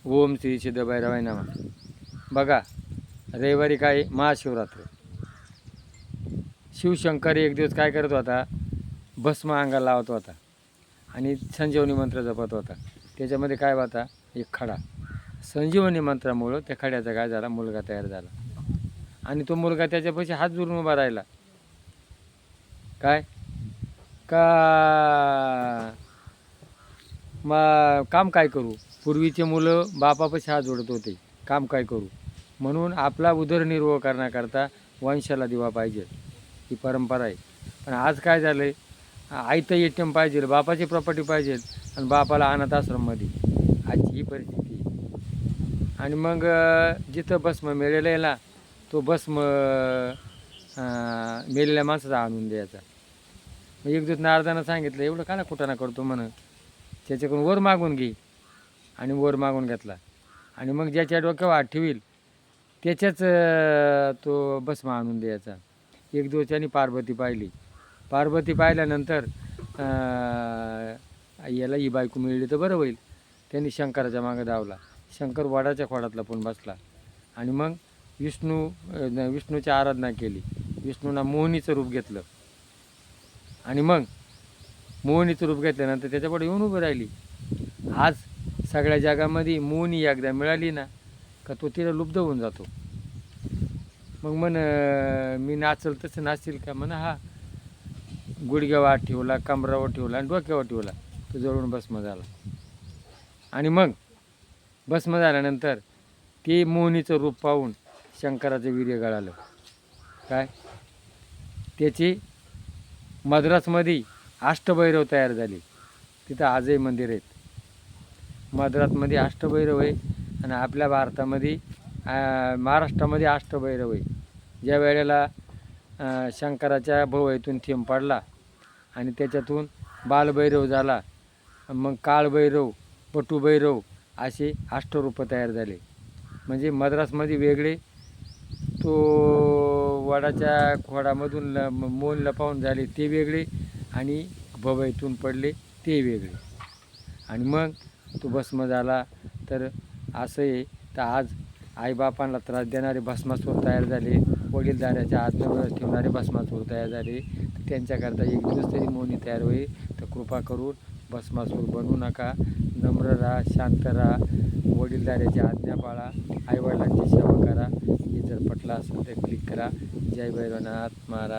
ओम श्री सिद्ध भैरवाय नमः. बघा, रविवारी काय महाशिवरात्र. शिवशंकर एक दिवस काय करत होता, भस्म अंगाला लावत होता आणि संजीवनी मंत्र जपत होता. त्याच्यामध्ये काय होता, एक खडा. संजीवनी मंत्रामुळं त्या खड्याचा काय झाला, मुलगा तयार झाला. आणि तो मुलगा त्याच्यापाशी हात जोडून उभा राहिला. काय का काम काय करू. पूर्वीचे मुलं बापापाशी हात जोडत होते, काम काय करू. म्हणून आपला उदरनिर्वाह करण्याकरता वंशाला दिवा पाहिजे, ही परंपरा आहे. पण आज काय झालं आहे, आईचं एटीएम पाहिजे, बापाची प्रॉपर्टी पाहिजे आणि बापाला अनाथ आश्रममध्ये. आजची ही परिस्थिती आहे. आणि मग जिथं भस्म मिळेल आहे ना, तो भस्म मेलेल्या माणसाचा आणून द्यायचा. मग एक दिवस नारदानं सांगितलं, एवढं का ना कुठं करतो म्हणून, त्याच्याकडून वर मागून घे. आणि वर मागून घेतला. आणि मग ज्याच्या डोक्यावर हात ठेवील त्याच्याच तो भस्म आणून द्यायचा. एक दिवस त्यांनी पार्वती पाहिली. पार्वती पाहिल्यानंतर याला ही बायको मिळली तर बरं होईल. त्यांनी शंकराच्या मागं धावला. शंकर वडाच्या खोडात लपून बसला. आणि मग विष्णूची आराधना केली. विष्णूंना मोहिनीचं रूप घेतलं. आणि मग मोहिनीचं रूप घेतल्यानंतर त्याच्यापुढे येऊन उभी राहिली. आज सगळ्या जगामध्ये मोहिनी एकदा मिळाली ना का तो तिला लुब्ध होऊन जातो. मग मी नाचल तसं नाचतील का, म्हणा हा. गुडघ्यावर ठेवला, कमरावर ठेवला आणि डोक्यावर ठेवला, तो जळून भस्म झाला. आणि मग भस्म झाल्यानंतर ते मोहिनीचं रूप पाहून शंकराचं वीर्य गळालं. काय त्याची मद्रासमध्ये अष्टभैरव तयार झाले. तिथं आजही मंदिर आहेत. मद्रासमध्ये अष्टभैरव आहे आणि आपल्या भारतामध्ये महाराष्ट्रामध्ये अष्टभैरव आहे. ज्या वेळेला शंकराच्या भोवतीतून थेंब पडला आणि त्याच्यातून बालभैरव झाला, मग काळभैरव, पटुभैरव असे अष्टरूपं तयार झाले. म्हणजे मद्रासमध्ये वेगळे, तो वडाच्या खोडामधून मोन लपावून झाले ते वेगळे, आणि भोवतीतून पडले ते वेगळे. आणि मग तो भस्म झाला. तर असं आहे, तर आज आईबापांना त्रास देणारे भस्मासूर तयार झाले, वडीलधाऱ्याच्या आज्ञेवर ठेवणारे भस्मासूर तयार झाले. तर त्यांच्याकरता एक दिवस तरी मोहिनी तयार होईल. तर कृपा करून भस्मासूर बनवू नका. नम्र राहा, शांत राहा, वडीलधाऱ्याची आज्ञा पाळा, आईवडिलांची सेवा करा. हे जर पटलं असेल तर क्लिक करा. जय भैरवनाथ महाराज.